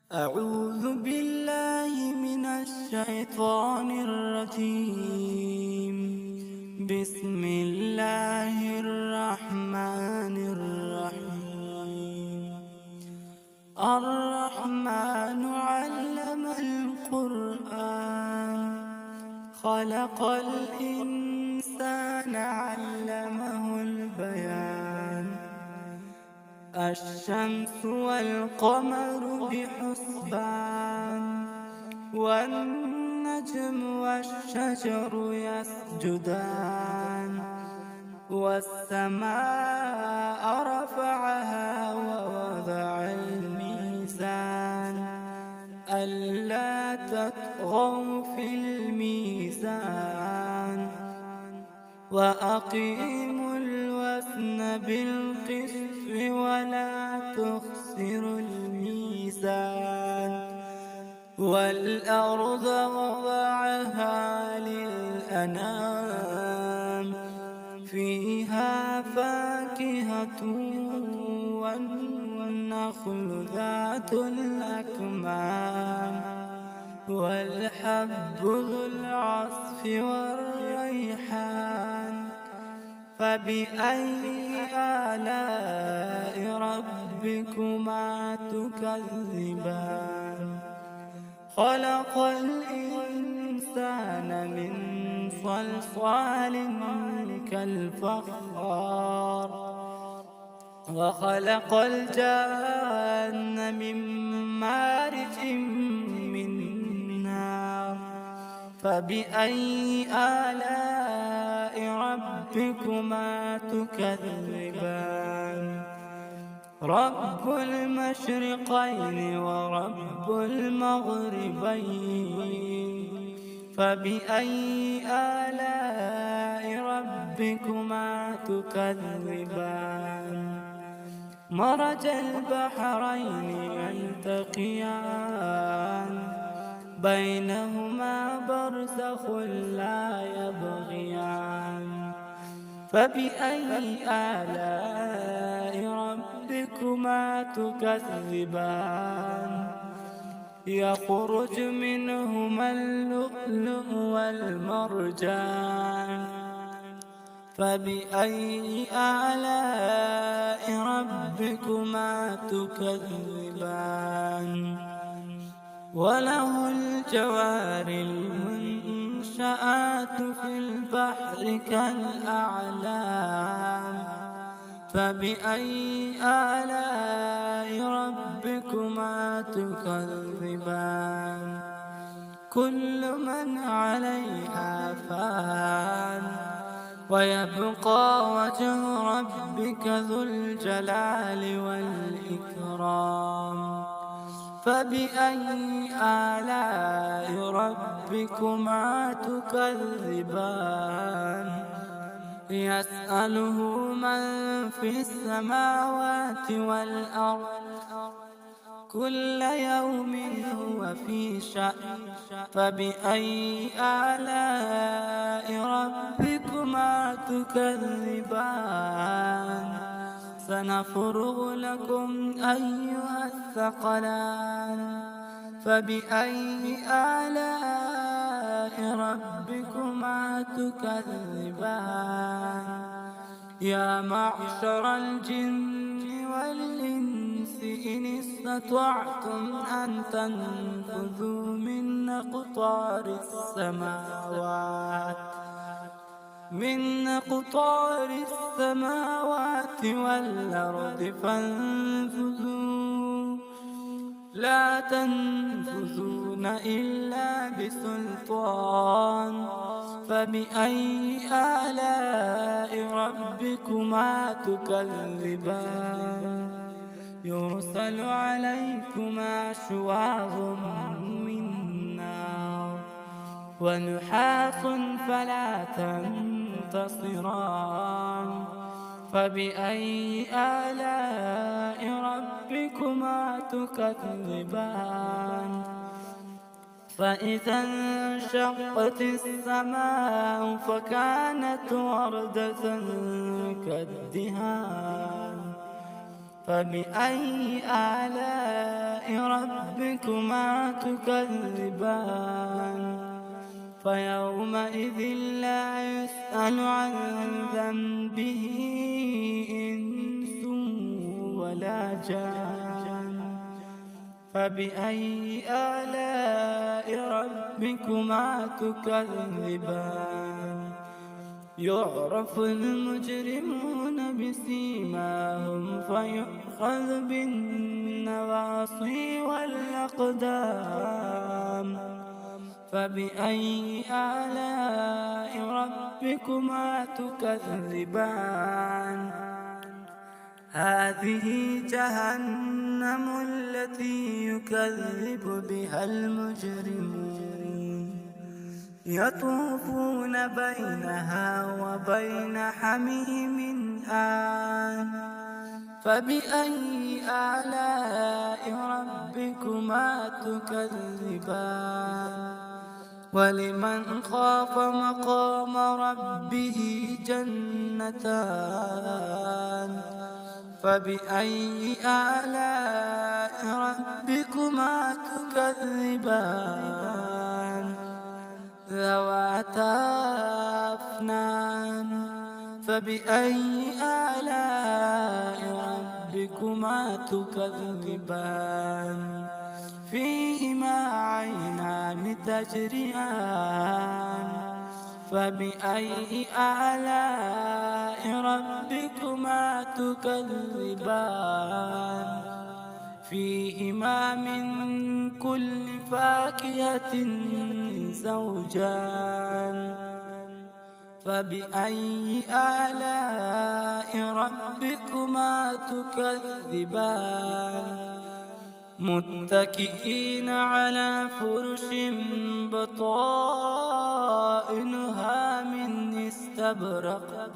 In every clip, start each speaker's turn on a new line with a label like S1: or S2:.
S1: أعوذ بالله من الشيطان الرجيم. بسم الله الرحمن الرحيم. الرحمن علم القرآن، خلق الإنسان علمه البيان. الشمس والقمر بحسبان، والنجم والشجر يسجدان. والسماء رفعها ووضع الميزان، ألا تطغوا في الميزان. وأقيموا الوزن بالقسط ولا تخسروا الميزان. والأرض وضعها للأنام، فيها فاكهة والنخل ذات الأكمام، والحب ذو العصف والريحان. فبأي آلاء ربكما تكذبان؟ خلق الإنسان من صلصال كالفخار، وخلق الجان من مارج من نار. فبأي آلاء ربكما تكذبان؟ رب المشرقين ورب المغربين. فبأي آلاء ربكما تكذبان؟ مرج البحرين يلتقيان، بينهما برزخ لا يبغيان. فبأي آلاء ربكما تكذبان؟ يخرج منهما اللؤلؤ والمرجان. فبأي آلاء ربكما تكذبان؟ وله الجوار المنشآت في البحر كالأعلام. فبأي آلاء ربكما تكذبان؟ كل من عليها فان، ويبقى وجه ربك ذو الجلال والإكرام. فبأي آلاء ربكما تكذبان؟ يسأله من في السماوات والأرض، كل يوم هو في شأن. فبأي آلاء ربكما تكذبان؟ سنفرغ لكم أيها الثقلان. فبأي آلاء ربكما تكذبان؟ يا معشر الجن والإنس إن استطعتم أن تنفذوا من أقطار السماوات والأرض فانفذوا، لا تنفذون إلا بسلطان. فبأي آلاء ربكما تكذبان؟ يرسل عليكما شواظ من نار، ونحاس فلا تنتصران. فبأي آلاء ربكما تكذبان؟ فإذا انشقت السماء فكانت وردة كالدهان. فبأي آلاء ربكما تكذبان فيومئذ لا يسأل عن ذنبه إنس ولا جان فبأي آلاء ربكما تكذبان يعرف المجرمون بسيماهم فيؤخذ بالنواصي والأقدام فبأي آلاء ربكما تكذبان هذه جهنم التي يكذب بها المجرمون يطوفون بينها وبين حميم آن فبأي آلاء ربكما تكذبان ولمن خاف مقام ربه جنتان فبأي آلاء ربكما تكذبان ذواتا أفنان فبأي آلاء ربكما تكذبان فيهما عينان تجريان فبأي آلاء ربكما تكذبان فيهما من كل فاكهة زوجان فبأي آلاء ربكما تكذبان متكئين على فرش بطائنها من استبرق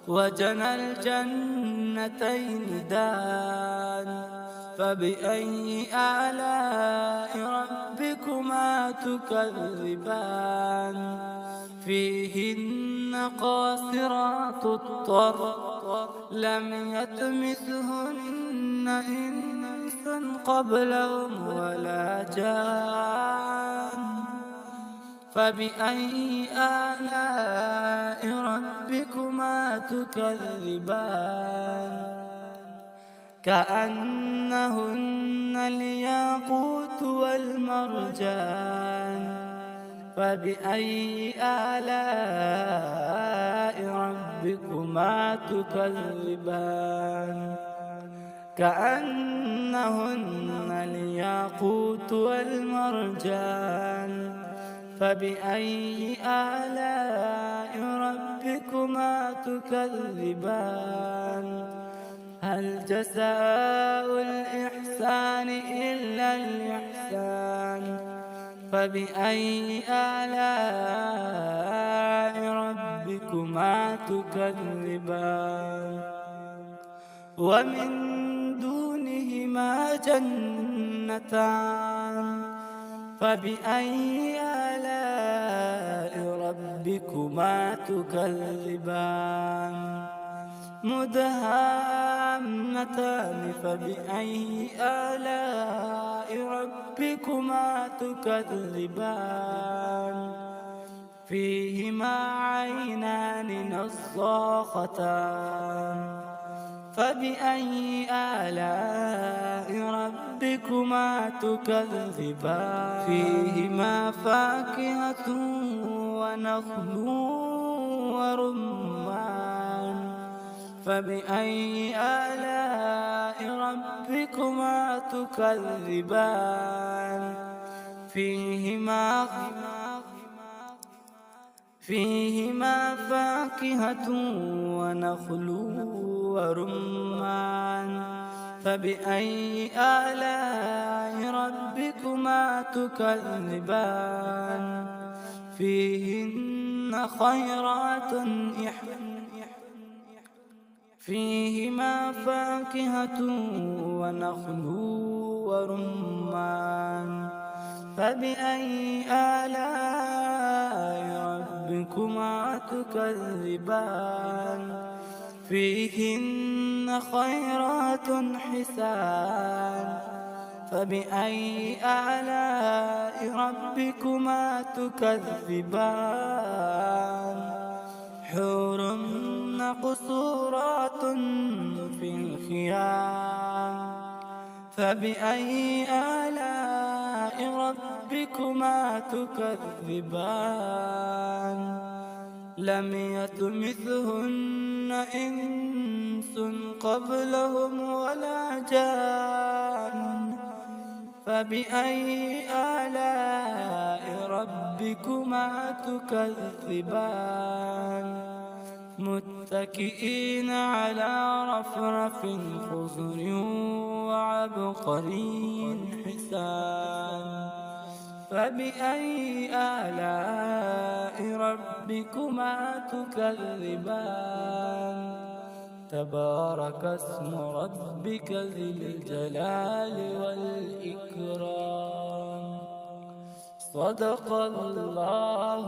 S1: وجنى الجنتين دان فبأي آلاء ربكما تكذبان فيهن قاصرات الطرف لم يطمثهن إنس قبلهم ولا جان فبأي آلاء ربكما تكذبان كأنهن الياقوت والمرجان فبأي آلاء ربكما تكذبان كأنهن الياقوت والمرجان فبأي آلاء ربكما تكذبان هل جزاء الإحسان إلا الإحسان فبأي آلاء ربكما تكذبان ومن دونهما جنتان فبأي آلاء ربكما تكذبان مدهامتان فبأي آلاء ربكما تكذبان فيهما عينان نضاختان فبأي آلاء ربكما تكذبان فيهما فاكهة ونخل ورمان فبأي آلاء ربكما تكذبان فيهما فاكهة ونخل ورمان فبأي آلاء ربكما تكذبان فيهن خيرات فيهما فاكهة ونخل ورمان فبأي آلاء ربكما تكذبان فيهن خيرات حسان فبأي آلاء ربكما تكذبان حور مقصورات في الخيام فبأي آلاء ربكما تكذبان لم يطمثهن إنس قبلهم ولا جان فبأي آلاء ربكما تكذبان متكئين على رفرف خضر وعبقري حسان فبأي آلاء ربكما تكذبان تبارك اسم ربك ذي الجلال والإكرام صدق الله